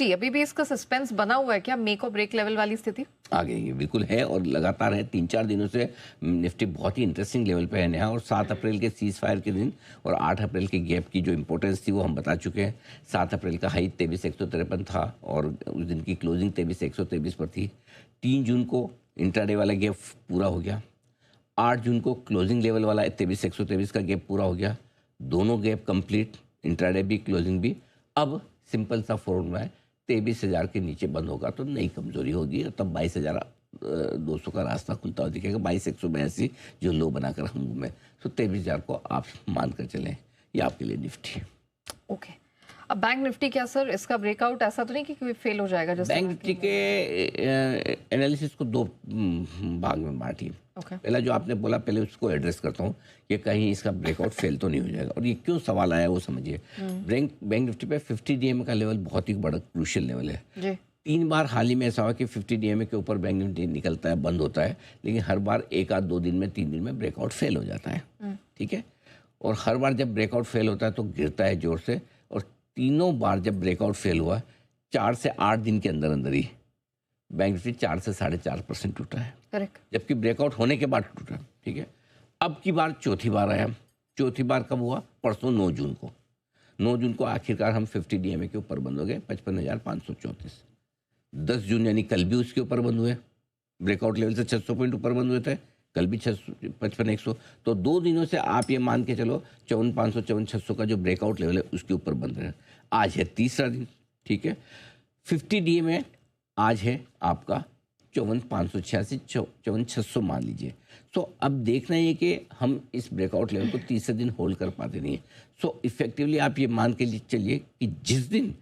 Nifty अभी भी इसका सस्पेंस बना हुआ है क्या, मेक और ब्रेक लेवल वाली स्थिति आ गई है? बिल्कुल है, और लगातार है। 3-4 दिनों से निफ्टी बहुत ही इंटरेस्टिंग लेवल पे है नया, और 7 अप्रैल के सीज फायर के दिन और 8 अप्रैल के गैप की जो इंपॉर्टेंस थी वो हम बता चुके हैं। 7 अप्रैल का हाई 23,153 था और उस दिन की क्लोजिंग 23,123 पर थी। 3 जून को इंट्राडे वाला गैप पूरा हो गया। 8 जून को क्लोजिंग लेवल वाला 23,123 का गैप पूरा हो गया। दोनों गैप कंप्लीट, इंट्राडे भी क्लोजिंग भी। अब सिंपल सा फॉर्मूला है, 23,000 के नीचे बंद होगा तो नई कमजोरी होगी, और तब 22,200 का रास्ता खुलता हुआ दिखेगा। 22,182 जो लो बनाकर हम घूमे, तो 23,000 को आप मान कर चलें, ये आपके लिए निफ्टी। ओके, अब बैंक निफ्टी क्या सर, इसका ब्रेकआउट ऐसा तो नहीं कि कोई फेल हो जाएगा? जैसे बैंक निफ्टी के एनालिसिस को 2 भाग में बांटिए। पहला जो आपने बोला, पहले उसको एड्रेस करता हूँ कि कहीं इसका ब्रेकआउट फेल तो नहीं हो जाएगा, और ये क्यों सवाल आया वो समझिए। बैंक निफ्टी पे 50 डीएमए का लेवल बहुत ही बड़ा क्रूशियल लेवल है जी। 3 बार हाल ही में ऐसा हुआ कि 50 डीएमए के ऊपर बैंक निफ्टी निकलता है, बंद होता है, लेकिन हर बार 1 आध 2 दिन में 3 दिन में ब्रेकआउट फेल हो जाता है। ठीक है, और हर बार जब ब्रेकआउट फेल होता है तो गिरता है जोर से, और तीनों बार जब ब्रेकआउट फेल हुआ 4 से 8 दिन के अंदर अंदर ही बैंक निफ्टी 4 से 4.5% टूटा है। करेक्ट, जबकि ब्रेकआउट होने के बाद टूटा। ठीक है, अब की बार चौथी बार आया। चौथी बार कब हुआ? परसों 9 जून को। 9 जून को आखिरकार हम 50 डीएमए के ऊपर बंद हो गए, 55,534। 10 जून यानी कल भी उसके ऊपर बंद हुए, ब्रेकआउट लेवल से 600 पॉइंट ऊपर बंद हुए थे, कल भी 55,100। तो 2 दिनों से आप ये मान के चलो 54,500 54,600 का जो ब्रेकआउट लेवल है उसके ऊपर बंद रहे। आज है तीसरा दिन। ठीक है, 50 डीएमए आज है आपका 54,586 54,600 मान लीजिए। सो अब देखना है कि हम इस ब्रेकआउट लेवल को तीसरे दिन होल्ड कर पाते नहीं है। सो इफेक्टिवली आप ये मान के चलिए कि जिस दिन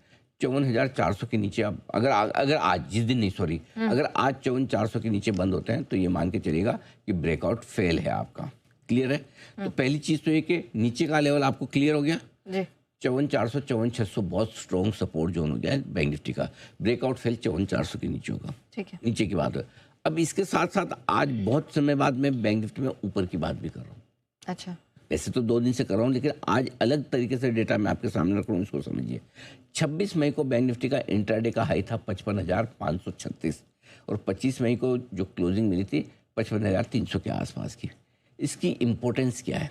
54,400 के नीचे आप अगर आज जिस दिन नहीं सॉरी अगर आज 54,400 के नीचे बंद होते हैं तो ये मान के चलिएगा कि ब्रेकआउट फेल है आपका। क्लियर है? तो पहली चीज तो ये कि नीचे का लेवल आपको क्लियर हो गया जी। 54,400 54,600 बहुत स्ट्रॉन्ग सपोर्ट जोन हो गया है बैंक निफ्टी का। ब्रेकआउट फेल 54,400 के नीचे होगा। ठीक है, नीचे की बात है। अब इसके साथ साथ आज बहुत समय बाद मैं बैंक निफ्टी में ऊपर की बात भी कर रहा हूँ। अच्छा, वैसे तो 2 दिन से कर रहा हूँ, लेकिन आज अलग तरीके से डेटा मैं आपके सामने रख रहा हूँ, इसको समझिए। 26 मई को बैंक निफ्टी का इंट्राडे का हाई था 55,536, और 25 मई को जो क्लोजिंग मिली थी 55,300 के आसपास की। इसकी इम्पोर्टेंस क्या है?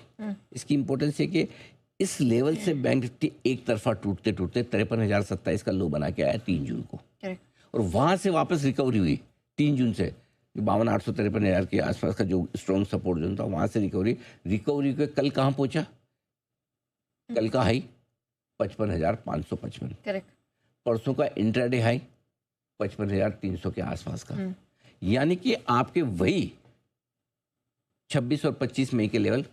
इसकी इम्पोर्टेंस है कि इस लेवल से बैंक निफ्टी एक तरफा टूटते टूटते 53,027 का लो बना के आया 3 जून को, और वहां से वापस रिकवरी हुई 3 जून से 52,800 53,000 के आसपास का जो स्ट्रॉन्ग सपोर्ट जोन था, वहां से रिकवरी के कल कहाँ पहुंचा? कल का हाई 55,555। करेक्ट, परसों का इंट्राडे हाई 55,300 के आसपास का। यानी कि आपके वही 26 और 25 मई के लेवल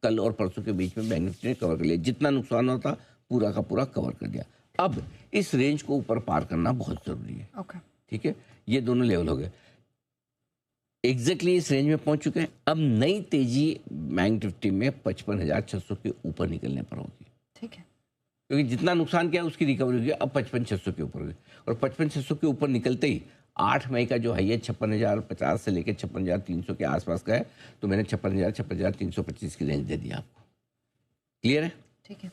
कल और परसों के बीच में बैंक निफ्टी ने कवर कर लिया। जितना नुकसान होता पूरा का पूरा कवर कर दिया। अब इस रेंज को ऊपर पार करना बहुत जरूरी है। ओके, ठीक है, ये दोनों लेवल हो गए, एग्जैक्टली इस रेंज में पहुंच चुके हैं। अब नई तेजी बैंक निफ्टी में 55,600 के ऊपर निकलने पर होगी। ठीक है, क्योंकि जितना नुकसान किया उसकी रिकवरी हुई, अब 55,600 के ऊपर हुई, और 55,600 के ऊपर निकलते ही 8 मई का जो हाई है 56,050 से लेकर 56,300 के आसपास का है, तो मैंने 56,325 की रेंज दे दी आपको। क्लियर है? ठीक है,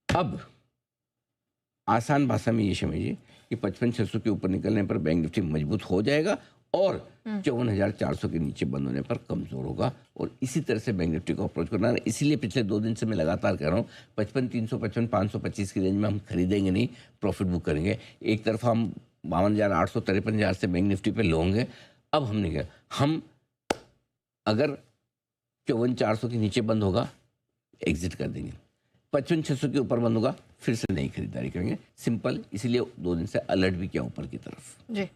अब आसान भाषा में ये समझिए कि 55,600 के ऊपर निकलने पर बैंक निफ्टी मजबूत हो जाएगा और 54,400 के नीचे बंद होने पर कमजोर होगा, और इसी तरह से बैंक निफ्टी को अप्रोच करना है। इसीलिए पिछले 2 दिन से मैं लगातार कह रहा हूँ 55,300 55,525 की रेंज में हम खरीदेंगे नहीं, प्रॉफिट बुक करेंगे। एक तरफ हम 52,800 53,000 से बैंक निफ्टी पे लोगे। अब हमने क्या, हम अगर 54,400 के नीचे बंद होगा एग्जिट कर देंगे, 55,600 के ऊपर बंद होगा फिर से नई खरीदारी करेंगे। सिंपल, इसीलिए 2 दिन से अलर्ट भी किया ऊपर की तरफ जी।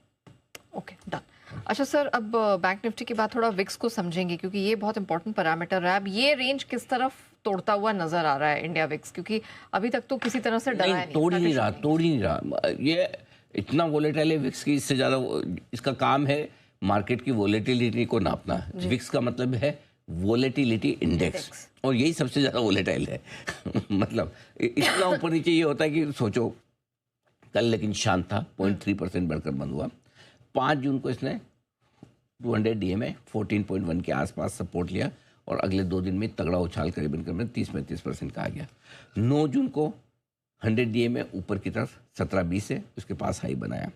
Okay, done. अच्छा सर, अब बैंक निफ्टी के बाद थोड़ा विक्स को समझेंगे, क्योंकि ये बहुत इंपॉर्टेंट पैरामीटर है। अब ये रेंज किस तरफ तोड़ता हुआ नजर आ रहा है इंडिया विक्स, क्योंकि अभी तक तो किसी तरह से डरा नहीं, तोड़ ही नहीं रहा। ये इतना वोलेटाइल है विक्स की, इससे ज़्यादा इसका काम है मार्केट की वोलेटिलिटी को नापना। विक्स का मतलब है वोलेटिलिटी इंडेक्स, और यही सबसे ज़्यादा वोलेटाइल है मतलब इतना ऊपर नीचे ये होता है कि सोचो, कल लेकिन शांत था, 0.3% बढ़कर बंद हुआ। 5 जून को इसने 200 डीएमए 14.1 के आसपास सपोर्ट लिया, और अगले 2 दिन में तगड़ा उछाल करीबन 30-35% का आ गया। 9 जून को 100 DMA ऊपर की तरफ 17-20 है, उसके पास हाई बनाया।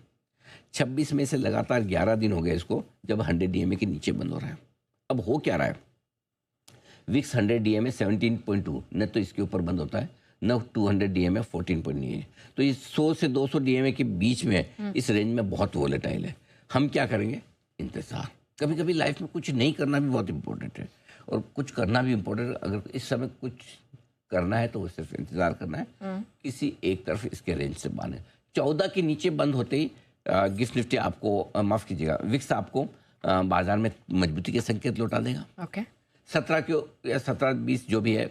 26 में से लगातार 11 दिन हो गए इसको जब 100 DMA के नीचे बंद हो रहा है। अब हो क्या रहा है, विक्स 100 DMA 17.2 न तो इसके ऊपर बंद होता है, न 200 DMA 14.9 है। तो ये 100 से 200 DMA के बीच में इस रेंज में बहुत वोलेटाइल है। हम क्या करेंगे, इंतज़ार। कभी कभी लाइफ में कुछ नहीं करना भी बहुत इंपॉर्टेंट है और कुछ करना भी इम्पोर्टेंट है। अगर इस समय कुछ करना है तो वो सिर्फ इंतजार करना है, किसी एक तरफ इसके रेंज से बांध है। 14 के नीचे बंद होते ही गिफ्ट निफ्टी आपको माफ़ कीजिएगा, विक्स आपको बाजार में मजबूती के संकेत लौटा देगा। ओके 17 के या 17-20 जो भी है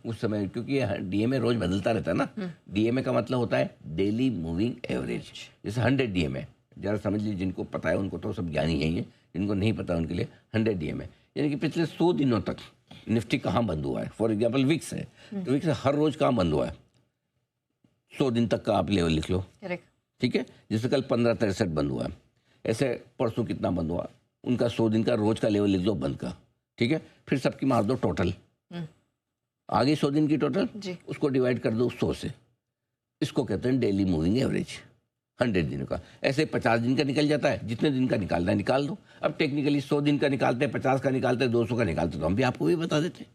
उस समय, क्योंकि DMA रोज बदलता रहता है ना। DMA का मतलब होता है डेली मूविंग एवरेज। जैसे 100 DMA जरा समझ लीजिए, जिनको पता है उनको तो सब ज्ञान ही है, जिनको नहीं पता उनके लिए 100 DMA यानी कि पिछले 100 दिनों तक निफ्टी कहाँ बंद हुआ है। फॉर एग्जाम्पल विक्स है तो विक्स हर रोज कहाँ बंद हुआ है, 100 दिन तक का आप लेवल लिख लो, ठीक है। जैसे कल 15.63 बंद हुआ है, ऐसे परसों कितना बंद हुआ, उनका 100 दिन का रोज का लेवल लिख लो बंद का, ठीक है। फिर सबकी मार दो टोटल, आगे 100 दिन की टोटल, उसको डिवाइड कर दो 100 से, इसको कहते हैं डेली मूविंग एवरेज 100 दिन का। ऐसे 50 दिन का निकल जाता है, जितने दिन का निकालना है निकाल दो। अब टेक्निकली 100 दिन का निकालते हैं, 50 का निकालते हैं, 200 का निकालते हैं, तो हम भी आपको भी बता देते हैं,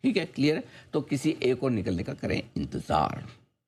ठीक है, क्लियर है। तो किसी एक और निकलने का करें इंतजार।